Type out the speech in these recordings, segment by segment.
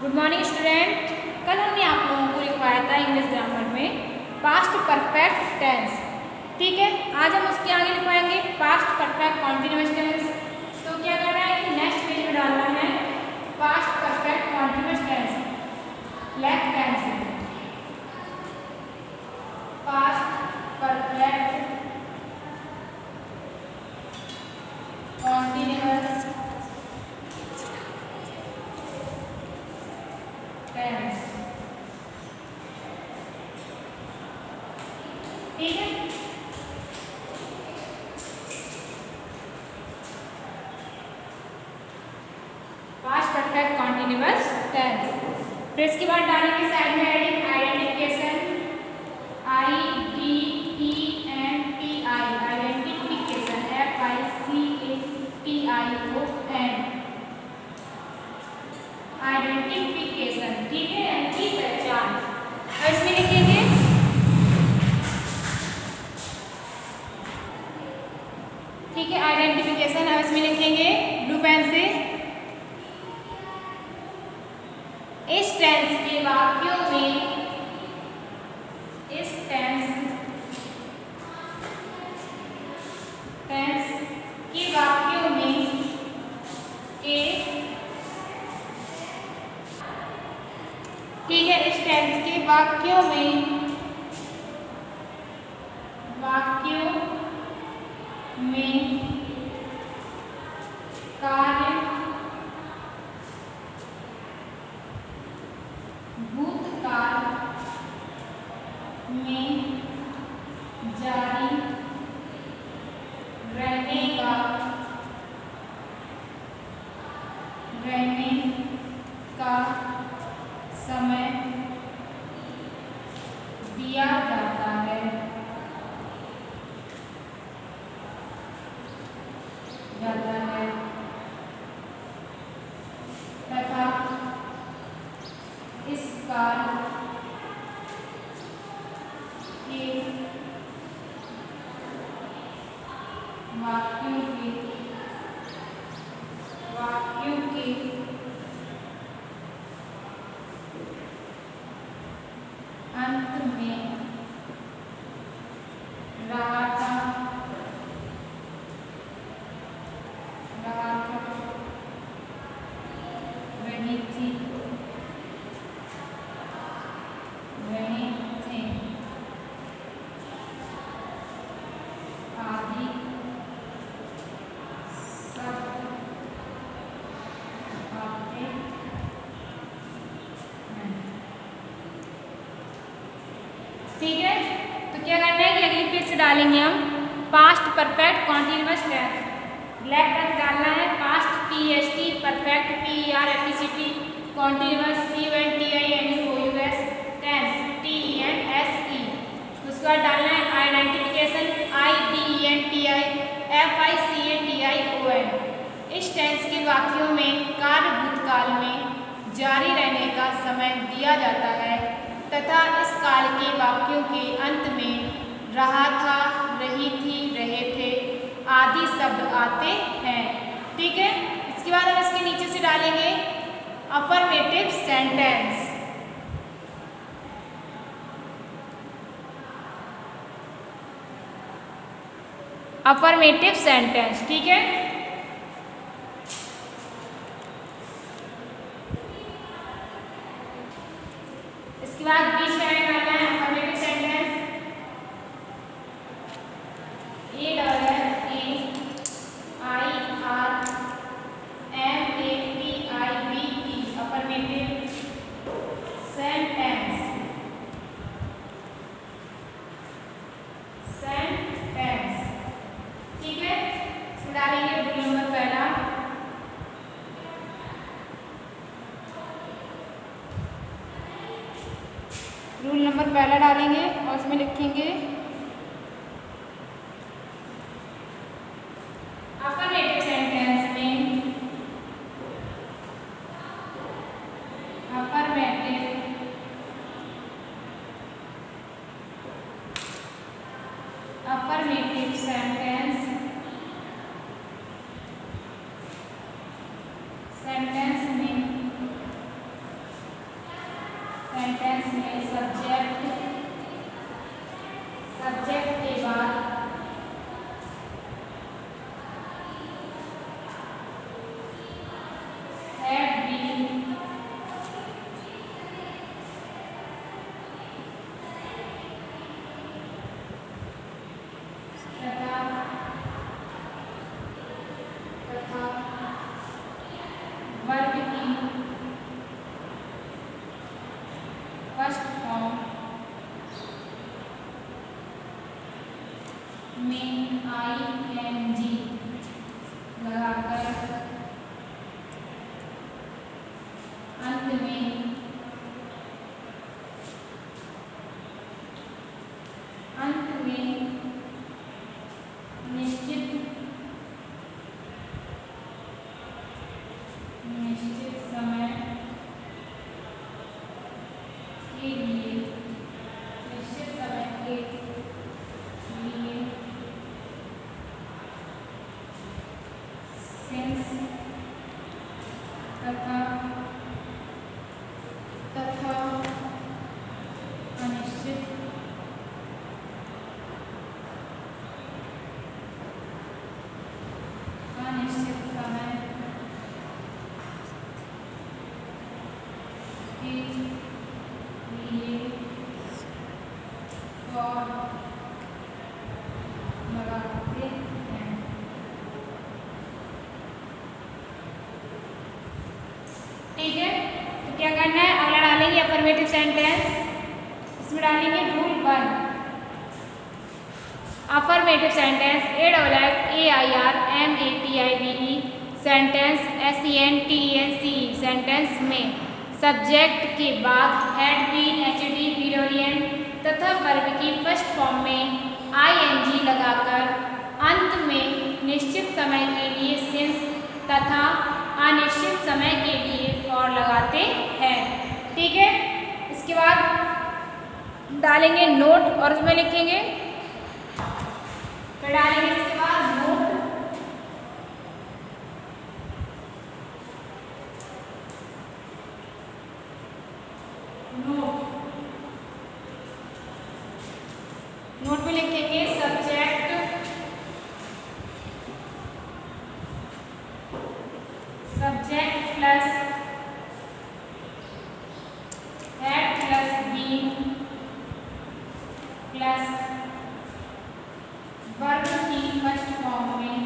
Good morning student. कल हमने आप लोगों को लिखवाया था इंग्लिश ग्रामर में पास्ट परफेक्ट टेंस। ठीक है, आज हम उसके आगे लिखवाएंगे पास्ट परफेक्ट कॉन्टिन्यूअस टेंस। तो क्या करना है कि नेक्स्ट पेज में डालना है past perfect continuous tense left hand से। Past perfect continuous tense. ठीक है, पास्ट परफेक्ट कॉन्टिन्यूअस टेंस। फिर इसके बाद डालेंगे साइड में heading identification, IDENTI, identification FICATION, identification. ठीक है, यानी कि पहचान। अब इसमें लिखेंगे ठीक है आइडेंटिफिकेशन। अब इसमें लिखेंगे ब्लू पेन से इस टेंस के वाक्यों में, इस टेंस के वाक्यों में ठीक है, इस टेंस के वाक्यों में कार्य भूतकाल में जारी रहने का समय दिया जाता है तथा इस काल के वाक्यों के अंत में रहा था रही थी रहे थे आदि सब बातें हैं। ठीक है, तो क्या करना है कि अगली पेज से डालेंगे हम past perfect continuous tense. Left hand डालना है past PST perfect PERFECT continuous CONTINUOUS tense TENSE। उसके बाद डालना है आइडेंटिफिकेशन IDENTI FICATION। इस टेंस के वाक्यों में कार्य भूतकाल में जारी रहने का समय दिया जाता है तथा इस काल के वाक्यों के अंत में रहा था, रही थी, रहे थे आदि शब्द आते हैं। ठीक है, इसके बाद हम इसके नीचे से डालेंगे अफर्मेटिव सेंटेंस। Affirmative sentence. ठीक है, इसके बाद बीच में डालना है affirmative sentence AFFIRMATIVE affirmative sentence. ठीक है, इसमें डालेंगे रूल नंबर पहला। रूल नंबर पहला डालेंगे और इसमें लिखेंगे अफर्मेटिव सेंटेंस में अफर्मेटिव सेंटेंस सेंटेंस में सब्जेक्ट के बाद had been तथा वर्ग की फर्स्ट फॉर्म में ING लगाकर अंत में निश्चित समय के लिए सेंस तथा अनिश्चित समय के लिए और लगाते हैं। ठीक है, तो क्या करना है, अगला डालेंगे अफर्मेटिव सेंटेंस। इसमें डालेंगे rule 1 affirmative sentence AFFAIRMATIVE sentence SENTENCE sentence में सब्जेक्ट के बाद हैड बीन HD बीन तथा वर्ब की फर्स्ट फॉर्म में ING लगाकर अंत में निश्चित समय के लिए सिंस तथा अनिश्चित समय के लिए फॉर लगाते हैं। ठीक है, इसके बाद डालेंगे नोट और उसमें लिखेंगे, फिर डालेंगे इसके बाद नोट, नोट में लिखेंगे subject plus had plus been plus verb की फर्स्ट फॉर्म में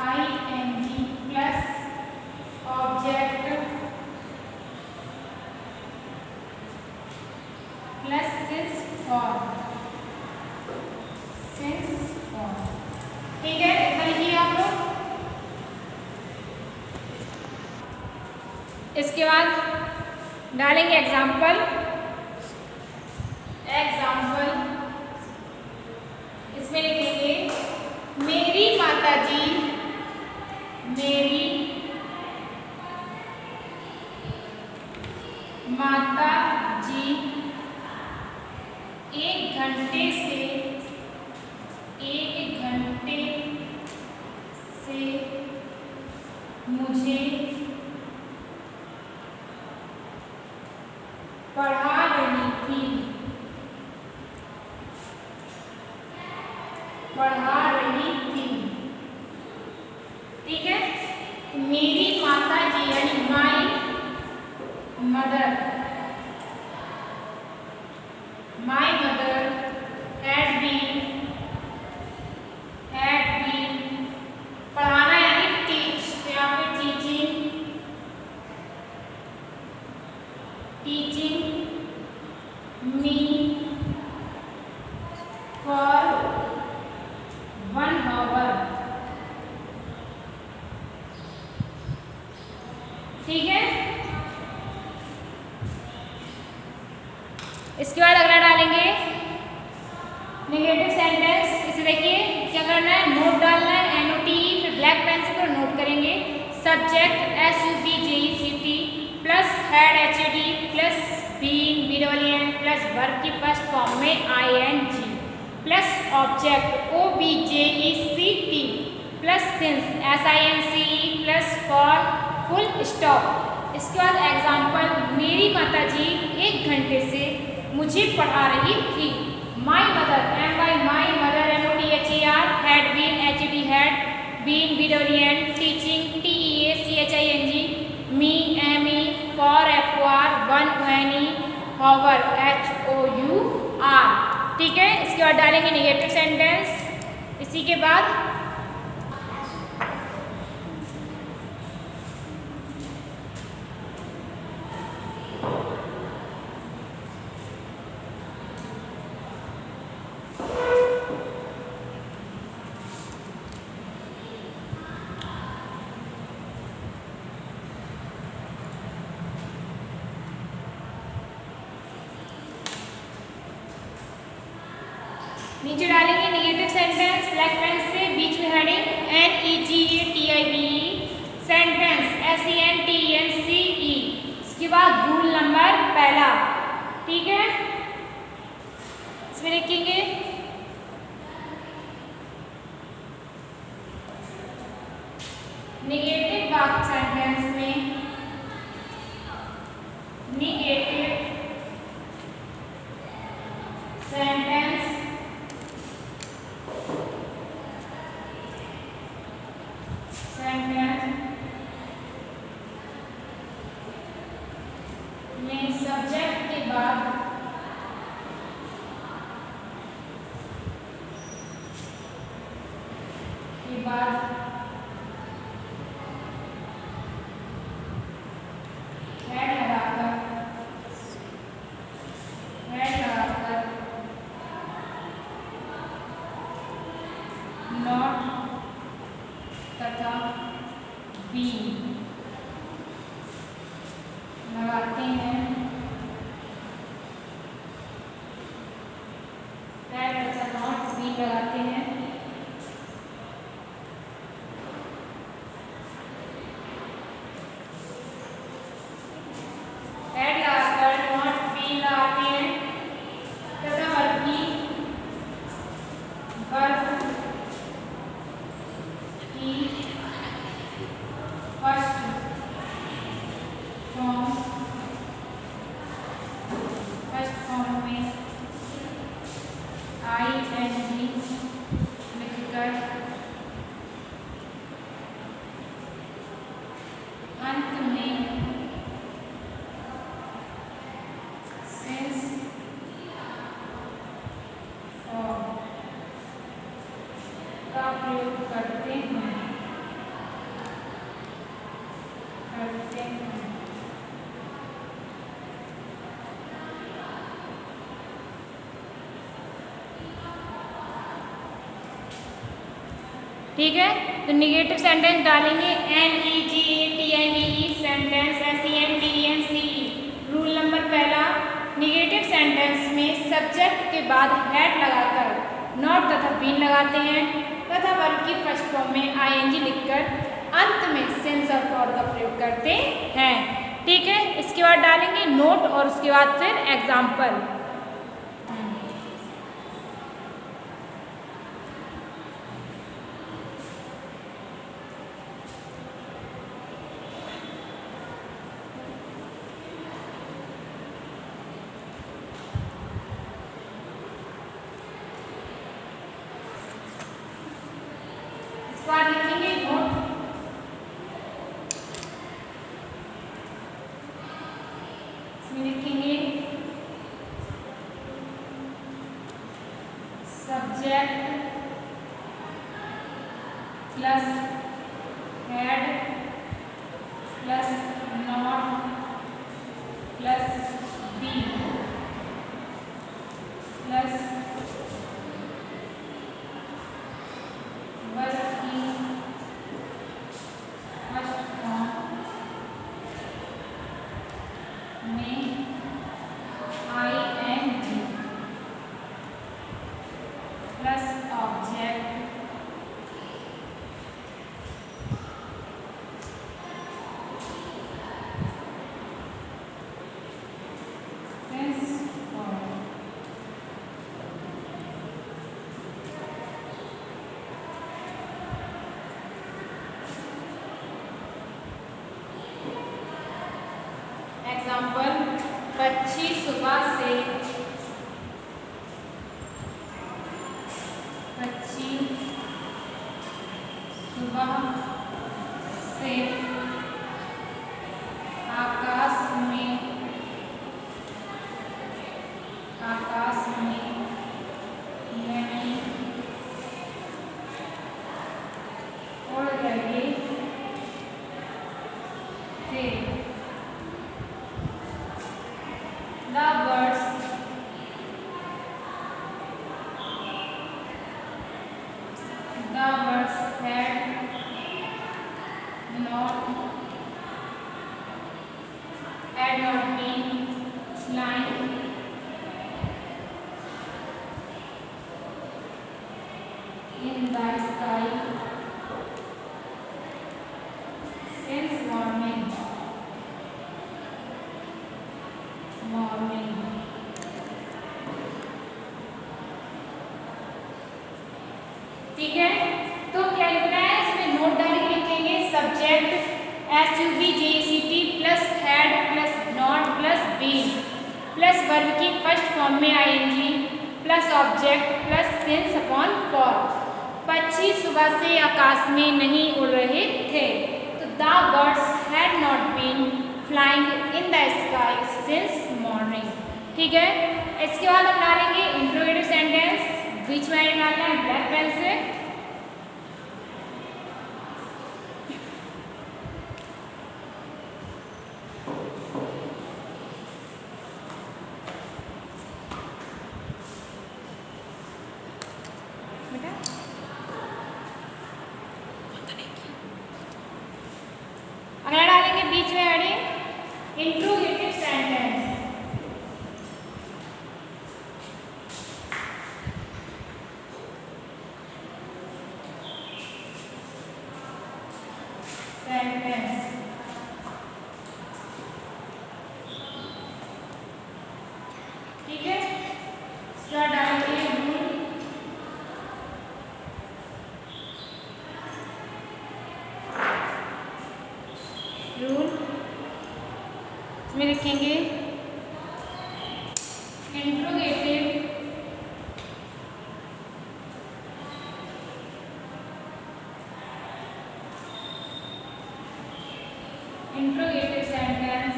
ING plus object plus since form. ठीक है, इतना लिखिए आप लोग। इसके बाद डालेंगे एग्जाम्पल। इसमें लिखेंगे मेरी माताजी एक घंटे से मुझे पढ़ा रही थी। ठीक है, मेरी माताजी यानी माई मदर had been पढ़ाना यानी टीच, तो यहाँ पे टीचिंग मी for 1 hour। ठीक है, इसके बाद अगला डालेंगे नेगेटिव सेंटेंस। इसे देखिए क्या करना है, नोट डालना है NOTE, फिर ब्लैक पेन से पूरा नोट करेंगे। Subject SUBJECT plus had HAD plus been plus verb की फर्स्ट फॉर्म में ING plus object OBJECT plus since SINCE plus for full stop. इसके बाद एग्जाम्पल, मेरी माता जी 1 घंटे से मुझे पढ़ा रही थी। My mother, my mother MOTHER, had been HED had, been BWN, teaching TEACHING, me ME, for FOR, one ONE, hour HOUR। ठीक है, इसके बाद डालेंगे निगेटिव सेंटेंस। इसी के बाद नीचे डालेंगे निगेटिव सेंटेंस ब्लैक पेन से, बीच में हेडिंग NEGATIVE, सेंटेंस SENTENCE। इसके बाद रूल नंबर पहला, ठीक है, इसमें लिखेंगे निगेटिव वाक्य सेंटेंस में निगेटिव सेंटेंस में सब्जेक्ट के बाद हेड लगाकर नॉट तथा बीन लगाते हैं। नॉट बीन लगाते हैं। हेड लगाकर नॉट बीन लगाते हैं तथा वर्ब की फर्स्ट फॉर्म में ING लिखकर अंत में सिंस का प्रयोग करते हैं। ठीक है, तो निगेटिव सेंटेंस डालेंगे NEGATIVE, sentence SENTENCE। Rule number पहला, निगेटिव सेंटेंस में सब्जेक्ट के बाद हेड लगाकर नॉट तथा बीन लगाते हैं तथा वर्ब की फर्स्ट फॉर्म में ING लिखकर अंत में सिंस और फॉर का प्रयोग करते हैं। ठीक है, इसके बाद डालेंगे नोट और उसके बाद फिर एग्जाम्पल। लिखेंगे नोट, इसमें लिखेंगे subject plus had plus not plus be plus verb की फर्स्ट फॉर्म में ING प्लस ऑब्जेक्ट अच्छी सुबह से, अच्छी सुबह से आकाश में नहीं उड़ रहे थे। The birds had not been flying in the sky since morning. ठीक है, तो क्या लिखना है इसमें? नोट डायरेक्ट लिखेंगे subject SUBJECT plus had plus not plus been plus verb की फर्स्ट फॉर्म में ING plus object plus since upon for. पक्षी सुबह से आकाश में नहीं उड़ रहे थे, तो the birds had not been flying in the sky since morning. ठीक है, इसके बाद हम डालेंगे इंट्रोगेटिव सेंटेंस, बीच में डालना है ब्लैक पेन से। अगला डालेंगे बीच में हेडिंग इंट्रोगेटिव सेंटेंस। ठीक है, इसका डालेंगे रूल, इसमें लिखेंगे इंट्रोगेटिव सेंटेंस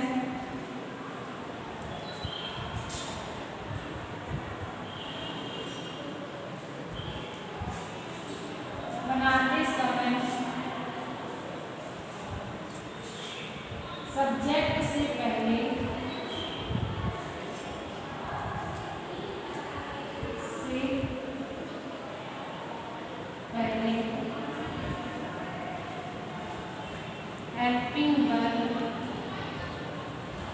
बनाते समय सब्जेक्ट से पहले हेल्पिंग वर्ब हैड लगाकर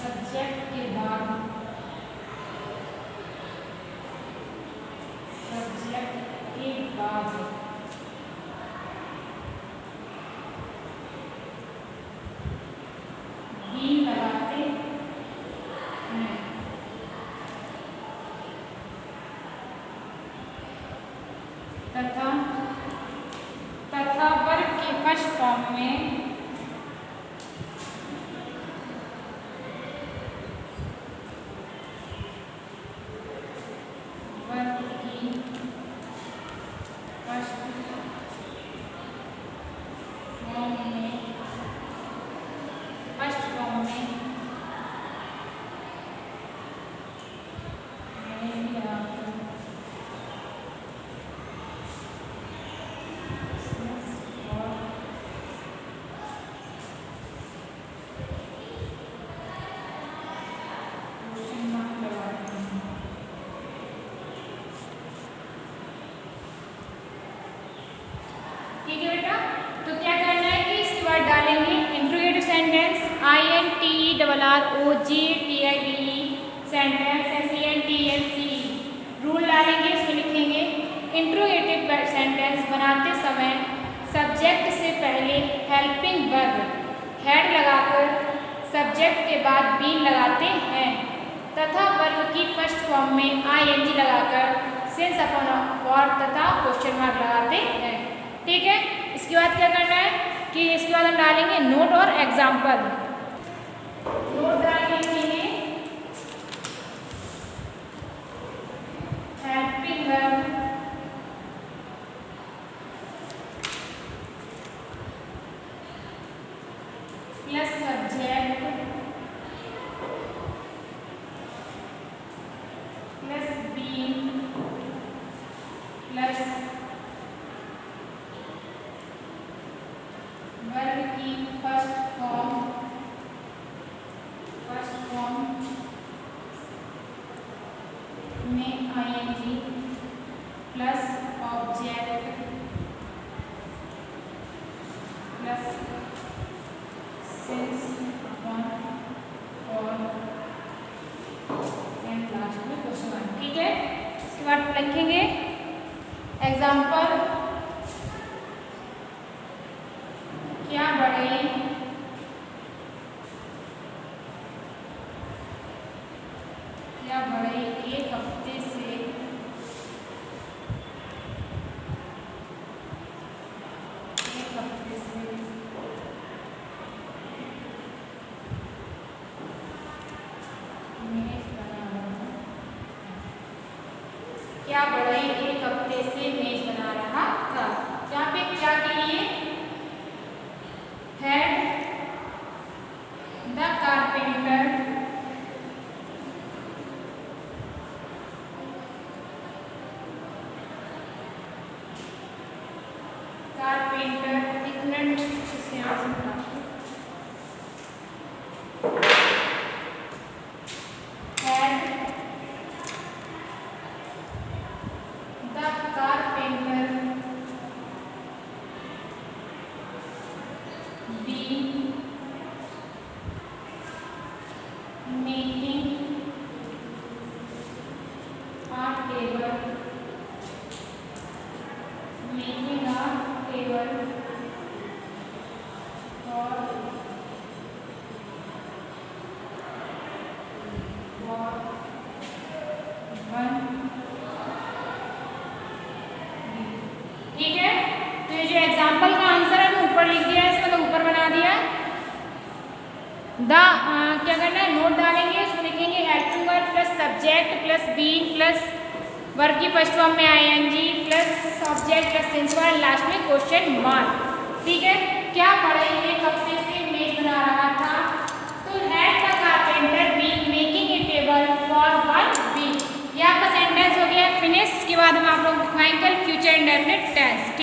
सब्जेक्ट के बाद बीन लगाते हैं। तथा वर्ब के फर्स्ट फॉर्म में ठीक है बेटा, तो क्या करना है कि इसके बाद डालेंगे interrogative sentence INTERROGATIVE sentence SENTENCE rule डालेंगे, इसमें लिखेंगे इंट्रोगेटिव सेंटेंस बनाते समय सब्जेक्ट से पहले हेल्पिंग वर्ब हैड लगाकर सब्जेक्ट के बाद बीन लगाते हैं। तथा वर्ब की फर्स्ट फॉर्म में आईएनजी लगाकर सिंस अपॉन और तथा क्वेश्चन मार्क लगाते हैं। ठीक है, इसके बाद क्या करना है कि इसके बाद हम डालेंगे नोट और एग्जाम्पल। नोट डालेंगे helping verb plus subject plus being plus verb की फर्स्ट फॉर्म में ING plus object plus since upon और एंड लास्ट में क्वेश्चन मार्क। ठीक है, इसके बाद लिखेंगे एग्जाम्पल। क्या बढ़ई एक हफ्ते से क्या बढ़ई एक हफ्ते से मेज बना रहा था। यहाँ पे क्या के लिए हैड द कारपेंटर इग्नोरेंट ठीक है, तो ये जो एग्जाम्पल का आंसर है मैं ऊपर लिख दिया है, इसका तो ऊपर बना दिया। क्या करना है, नोट डालेंगे, उसमें लिखेंगे helping verb plus subject plus being plus verb की फर्स्ट फॉर्म में ING plus object plus since last में क्वेश्चन मार्क। ठीक है, क्या बढ़ई एक हफ्ते से मेज बना रहा था, तो had the carpenter been making a table for 1 week. ये आपका सेंटेंस हो गया फिनिश। इसके बाद हम आप लोग दिखाएंगे कल फ्यूचर इंडेफिनिट टेंस।